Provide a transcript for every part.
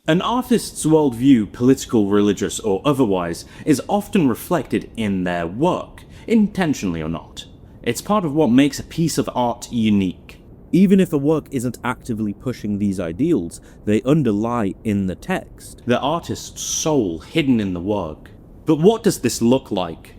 An artist's worldview, political, religious, or otherwise, is often reflected in their work, intentionally or not. It's part of what makes a piece of art unique. Even if a work isn't actively pushing these ideals, they underlie in the text. The artist's soul hidden in the work. But what does this look like?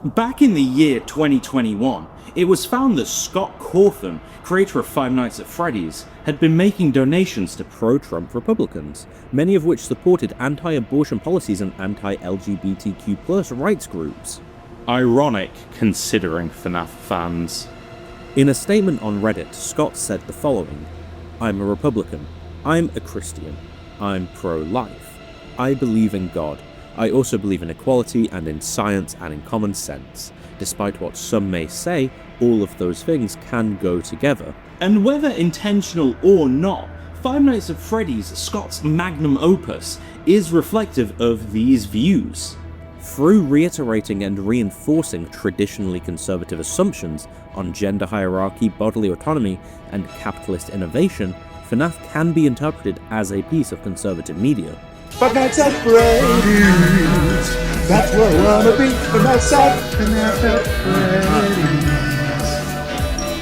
Back in the year 2021, it was found that Scott Cawthon, creator of Five Nights at Freddy's, had been making donations to pro-Trump Republicans, many of which supported anti-abortion policies and anti-LGBTQ+ rights groups. Ironic, considering FNAF fans. In a statement on Reddit, Scott said the following: "I'm a Republican. I'm a Christian. I'm pro-life. I believe in God. I also believe in equality and in science and in common sense. Despite what some may say, all of those things can go together." And whether intentional or not, Five Nights at Freddy's, Scott's magnum opus, is reflective of these views. Through reiterating and reinforcing traditionally conservative assumptions on gender hierarchy, bodily autonomy, and capitalist innovation, FNAF can be interpreted as a piece of conservative media. Five Nights at Freddy's, that's where I wanna be. Five Nights at Freddy's,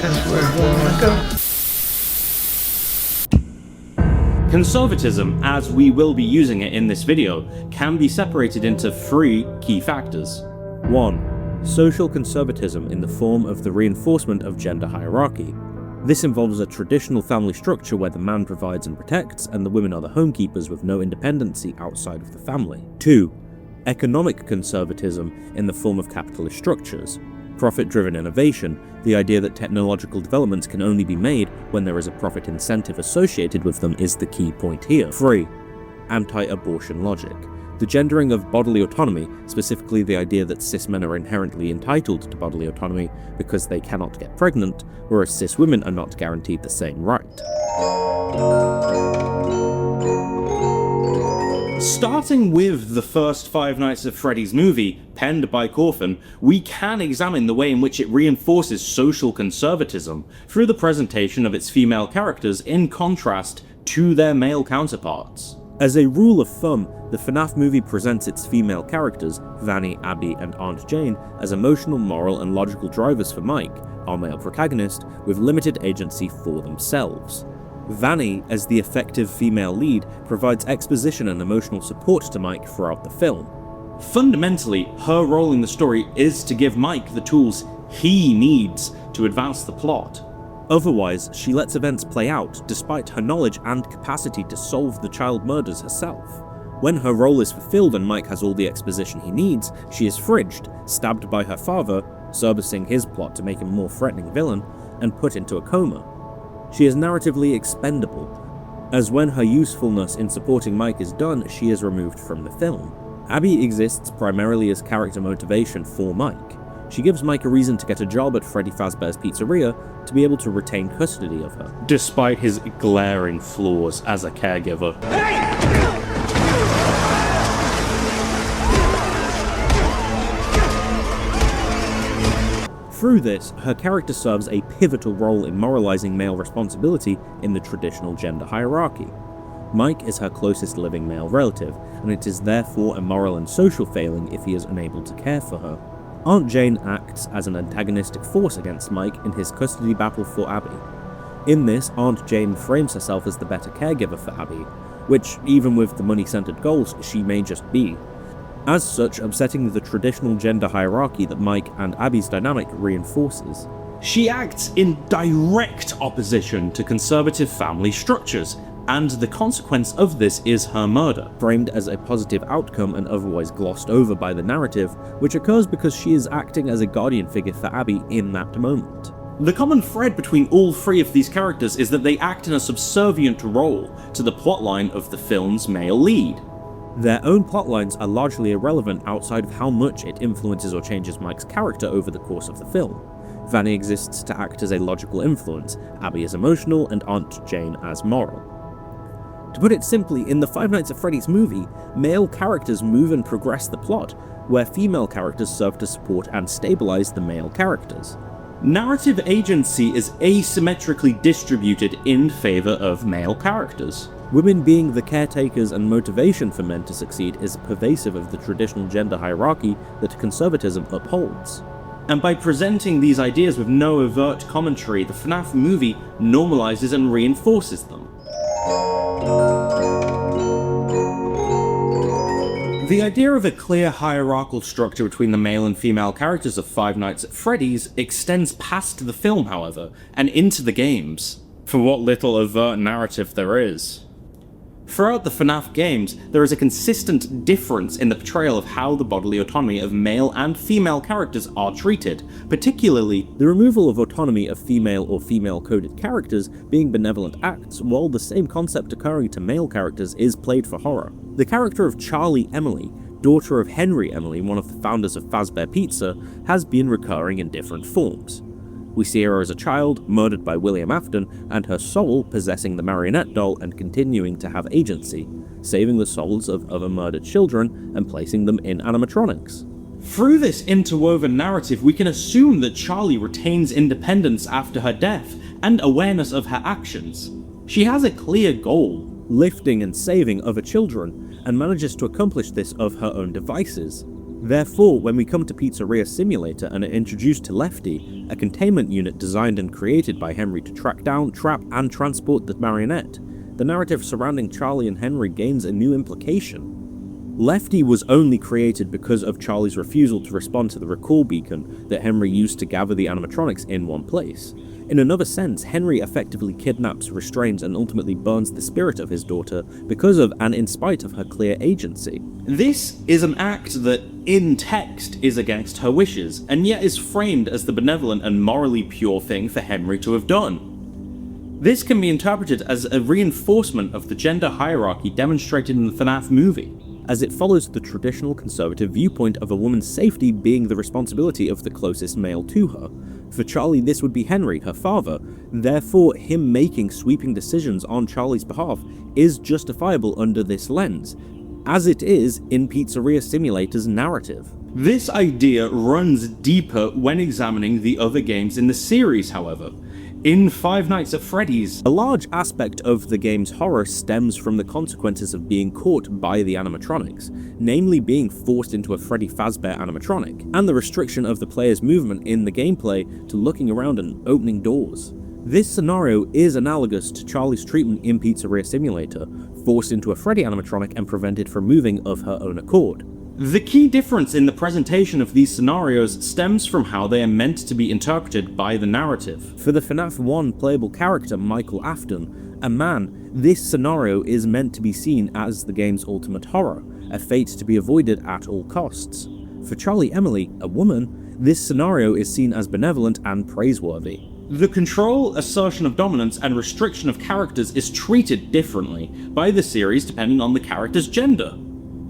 that's where I wanna go. Conservatism, as we will be using it in this video, can be separated into three key factors. 1. Social conservatism in the form of the reinforcement of gender hierarchy. This involves a traditional family structure where the man provides and protects, and the women are the homekeepers with no independency outside of the family. 2. Economic conservatism in the form of capitalist structures. Profit-driven innovation, the idea that technological developments can only be made when there is a profit incentive associated with them, is the key point here. 3. Anti-abortion logic. The gendering of bodily autonomy, specifically the idea that cis men are inherently entitled to bodily autonomy because they cannot get pregnant, whereas cis women are not guaranteed the same right. Starting with the first Five Nights at Freddy's movie, penned by Cawthon, we can examine the way in which it reinforces social conservatism through the presentation of its female characters in contrast to their male counterparts. As a rule of thumb, the FNAF movie presents its female characters, Vanny, Abby, and Aunt Jane, as emotional, moral, and logical drivers for Mike, our male protagonist, with limited agency for themselves. Vanny, as the effective female lead, provides exposition and emotional support to Mike throughout the film. Fundamentally, her role in the story is to give Mike the tools he needs to advance the plot. Otherwise, she lets events play out despite her knowledge and capacity to solve the child murders herself. When her role is fulfilled and Mike has all the exposition he needs, she is fridged, stabbed by her father, servicing his plot to make him a more threatening villain, and put into a coma. She is narratively expendable, as when her usefulness in supporting Mike is done, she is removed from the film. Abby exists primarily as character motivation for Mike. She gives Mike a reason to get a job at Freddy Fazbear's Pizzeria to be able to retain custody of her. Despite his glaring flaws as a caregiver. Through this, her character serves a pivotal role in moralizing male responsibility in the traditional gender hierarchy. Mike is her closest living male relative, and it is therefore a moral and social failing if he is unable to care for her. Aunt Jane acts as an antagonistic force against Mike in his custody battle for Abby. In this, Aunt Jane frames herself as the better caregiver for Abby, which, even with the money-centered goals, she may just be. As such, upsetting the traditional gender hierarchy that Mike and Abby's dynamic reinforces. She acts in direct opposition to conservative family structures, and the consequence of this is her murder. Framed as a positive outcome and otherwise glossed over by the narrative, which occurs because she is acting as a guardian figure for Abby in that moment. The common thread between all three of these characters is that they act in a subservient role to the plotline of the film's male lead. Their own plotlines are largely irrelevant outside of how much it influences or changes Mike's character over the course of the film. Vanny exists to act as a logical influence, Abby as emotional, and Aunt Jane as moral. To put it simply, in the Five Nights at Freddy's movie, male characters move and progress the plot, where female characters serve to support and stabilize the male characters. Narrative agency is asymmetrically distributed in favor of male characters. Women being the caretakers and motivation for men to succeed is pervasive of the traditional gender hierarchy that conservatism upholds. And by presenting these ideas with no overt commentary, the FNAF movie normalizes and reinforces them. The idea of a clear hierarchical structure between the male and female characters of Five Nights at Freddy's extends past the film, however, and into the games, for what little overt narrative there is. Throughout the FNAF games, there is a consistent difference in the portrayal of how the bodily autonomy of male and female characters are treated, particularly the removal of autonomy of female or female-coded characters being benevolent acts, while the same concept occurring to male characters is played for horror. The character of Charlie Emily, daughter of Henry Emily, one of the founders of Fazbear Pizza, has been recurring in different forms. We see her as a child, murdered by William Afton, and her soul possessing the Marionette doll and continuing to have agency, saving the souls of other murdered children and placing them in animatronics. Through this interwoven narrative, we can assume that Charlie retains independence after her death and awareness of her actions. She has a clear goal: lifting and saving other children, and manages to accomplish this of her own devices. Therefore, when we come to Pizzeria Simulator and are introduced to Lefty, a containment unit designed and created by Henry to track down, trap, and transport the Marionette, the narrative surrounding Charlie and Henry gains a new implication. Lefty was only created because of Charlie's refusal to respond to the recall beacon that Henry used to gather the animatronics in one place. In another sense, Henry effectively kidnaps, restrains, and ultimately burns the spirit of his daughter because of and in spite of her clear agency. This is an act that, in text, is against her wishes, and yet is framed as the benevolent and morally pure thing for Henry to have done. This can be interpreted as a reinforcement of the gender hierarchy demonstrated in the FNAF movie, as it follows the traditional conservative viewpoint of a woman's safety being the responsibility of the closest male to her. For Charlie, this would be Henry, her father, therefore him making sweeping decisions on Charlie's behalf is justifiable under this lens, as it is in Pizzeria Simulator's narrative. This idea runs deeper when examining the other games in the series, however. In Five Nights at Freddy's, a large aspect of the game's horror stems from the consequences of being caught by the animatronics, namely being forced into a Freddy Fazbear animatronic, and the restriction of the player's movement in the gameplay to looking around and opening doors. This scenario is analogous to Charlie's treatment in Pizzeria Simulator, forced into a Freddy animatronic and prevented from moving of her own accord. The key difference in the presentation of these scenarios stems from how they are meant to be interpreted by the narrative. For the FNAF 1 playable character Michael Afton, a man, this scenario is meant to be seen as the game's ultimate horror, a fate to be avoided at all costs. For Charlie Emily, a woman, this scenario is seen as benevolent and praiseworthy. The control, assertion of dominance, and restriction of characters is treated differently by the series depending on the character's gender.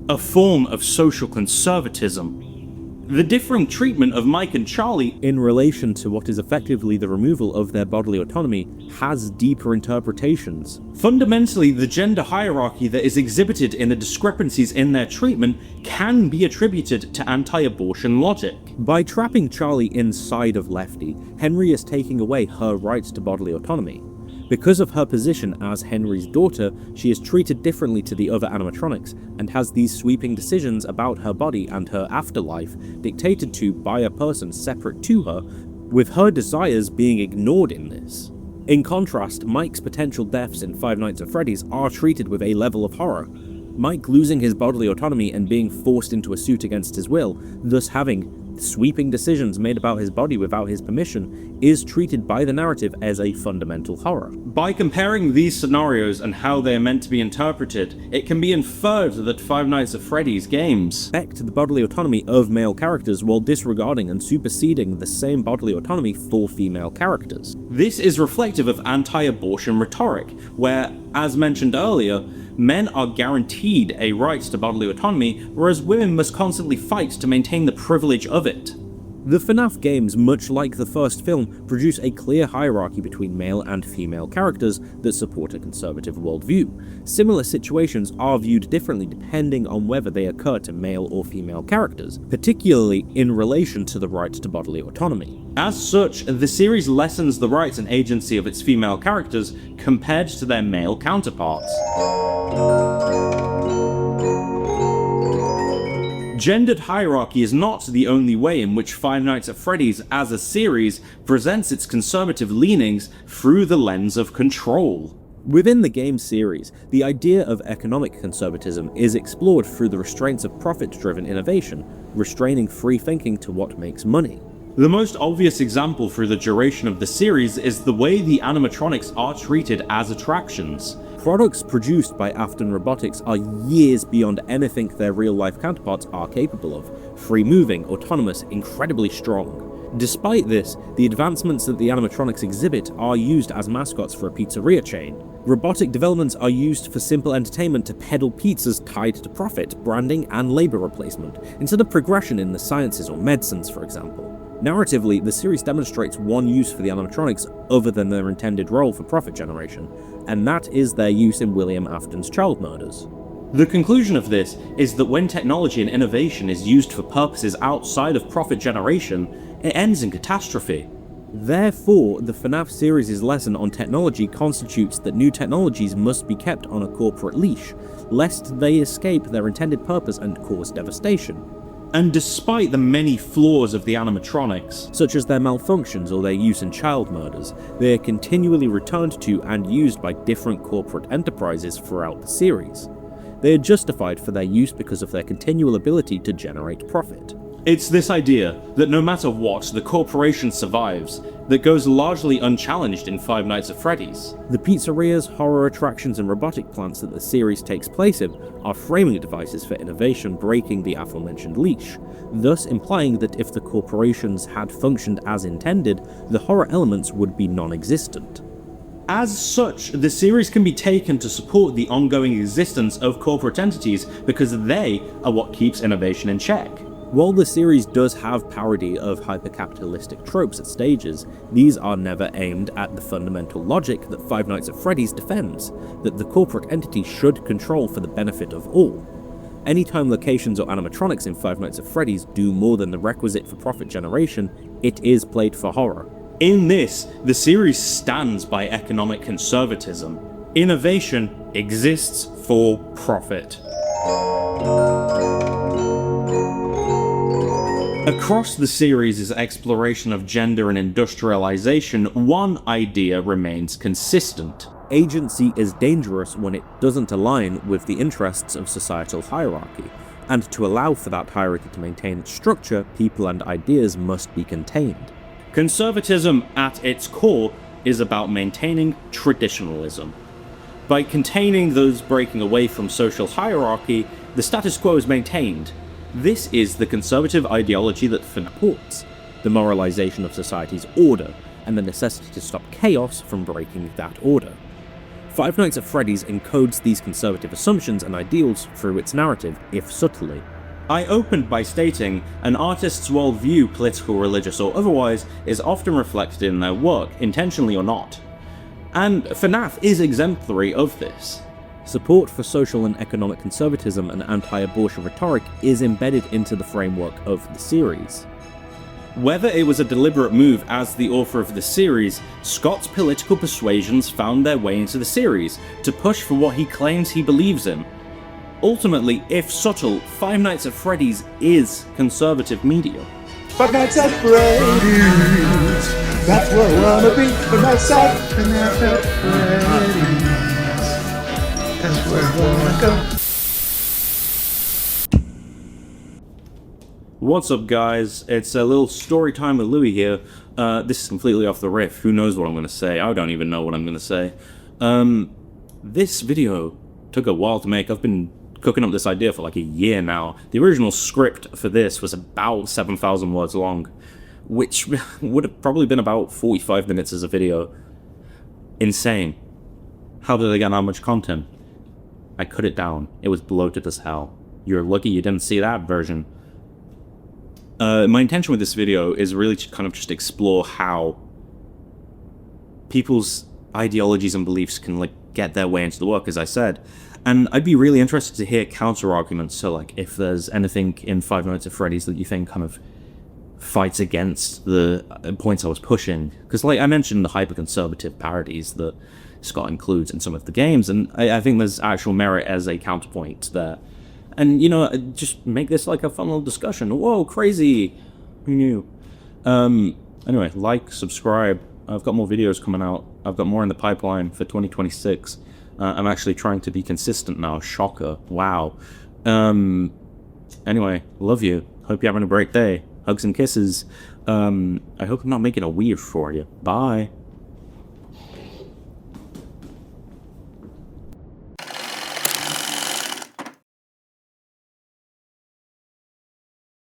A form of social conservatism. The differing treatment of Mike and Charlie in relation to what is effectively the removal of their bodily autonomy has deeper interpretations. Fundamentally, the gender hierarchy that is exhibited in the discrepancies in their treatment can be attributed to anti-abortion logic. By trapping Charlie inside of Lefty, Henry is taking away her rights to bodily autonomy. Because of her position as Henry's daughter, she is treated differently to the other animatronics, and has these sweeping decisions about her body and her afterlife dictated to by a person separate to her, with her desires being ignored in this. In contrast, Mike's potential deaths in Five Nights at Freddy's are treated with a level of horror. Mike losing his bodily autonomy and being forced into a suit against his will, thus having sweeping decisions made about his body without his permission, is treated by the narrative as a fundamental horror. By comparing these scenarios and how they are meant to be interpreted, it can be inferred that Five Nights at Freddy's games respect the bodily autonomy of male characters while disregarding and superseding the same bodily autonomy for female characters. This is reflective of anti-abortion rhetoric, where, as mentioned earlier, men are guaranteed a right to bodily autonomy, whereas women must constantly fight to maintain the privilege of it. The FNAF games, much like the first film, produce a clear hierarchy between male and female characters that support a conservative worldview. Similar situations are viewed differently depending on whether they occur to male or female characters, particularly in relation to the right to bodily autonomy. As such, the series lessens the rights and agency of its female characters compared to their male counterparts. Gendered hierarchy is not the only way in which Five Nights at Freddy's as a series presents its conservative leanings through the lens of control. Within the game series, the idea of economic conservatism is explored through the restraints of profit-driven innovation, restraining free thinking to what makes money. The most obvious example through the duration of the series is the way the animatronics are treated as attractions. Products produced by Afton Robotics are years beyond anything their real-life counterparts are capable of. Free-moving, autonomous, incredibly strong. Despite this, the advancements that the animatronics exhibit are used as mascots for a pizzeria chain. Robotic developments are used for simple entertainment to peddle pizzas tied to profit, branding, and labor replacement, instead of progression in the sciences or medicines, for example. Narratively, the series demonstrates one use for the animatronics other than their intended role for profit generation, and that is their use in William Afton's child murders. The conclusion of this is that when technology and innovation is used for purposes outside of profit generation, it ends in catastrophe. Therefore, the FNAF series' lesson on technology constitutes that new technologies must be kept on a corporate leash, lest they escape their intended purpose and cause devastation. And despite the many flaws of the animatronics, such as their malfunctions or their use in child murders, they are continually returned to and used by different corporate enterprises throughout the series. They are justified for their use because of their continual ability to generate profit. It's this idea that no matter what, the corporation survives, that goes largely unchallenged in Five Nights at Freddy's. The pizzerias, horror attractions, and robotic plants that the series takes place in are framing devices for innovation breaking the aforementioned leash, thus implying that if the corporations had functioned as intended, the horror elements would be non-existent. As such, the series can be taken to support the ongoing existence of corporate entities because they are what keeps innovation in check. While the series does have parody of hyper-capitalistic tropes at stages, these are never aimed at the fundamental logic that Five Nights at Freddy's defends, that the corporate entity should control for the benefit of all. Anytime locations or animatronics in Five Nights at Freddy's do more than the requisite for profit generation, it is played for horror. In this, the series stands by economic conservatism. Innovation exists for profit. Across the series' exploration of gender and industrialization, one idea remains consistent. Agency is dangerous when it doesn't align with the interests of societal hierarchy, and to allow for that hierarchy to maintain its structure, people and ideas must be contained. Conservatism, at its core, is about maintaining traditionalism. By containing those breaking away from social hierarchy, the status quo is maintained. This is the conservative ideology that supports the moralization of society's order, and the necessity to stop chaos from breaking that order. Five Nights at Freddy's encodes these conservative assumptions and ideals through its narrative, if subtly. I opened by stating, an artist's worldview, political, religious, or otherwise, is often reflected in their work, intentionally or not. And FNAF is exemplary of this. Support for social and economic conservatism and anti-abortion rhetoric is embedded into the framework of the series. Whether it was a deliberate move as the author of the series, Scott's political persuasions found their way into the series to push for what he claims he believes in. Ultimately, if subtle, Five Nights at Freddy's is conservative media. Five Nights at Freddy's, that's where I wanna be. Five Nights at Freddy's, that's where I wanna go. What's up, guys? It's a little story time with Louie here. This is completely off the riff. Who knows what I'm going to say? I don't even know what I'm going to say. This video took a while to make. I've been cooking up this idea for like a year now. The original script for this was about 7,000 words long, which would have probably been about 45 minutes as a video. Insane. How did I get that much content? I cut it down. It was bloated as hell. You're lucky you didn't see that version. My intention with this video is really to kind of just explore how people's ideologies and beliefs can like get their way into the work, as I said. And I'd be really interested to hear counter arguments. So like if there's anything in Five Nights at Freddy's that you think kind of fights against the points I was pushing, because like I mentioned the hyper-conservative parodies that Scott includes in some of the games, and I think there's actual merit as a counterpoint there. And, you know, just make this like a fun little discussion. Whoa, crazy! Who knew? Anyway, like, subscribe. I've got more videos coming out. I've got more in the pipeline for 2026. I'm actually trying to be consistent now. Shocker. Wow. Anyway, love you. Hope you're having a great day. Hugs and kisses. I hope I'm not making a weird for you. Bye.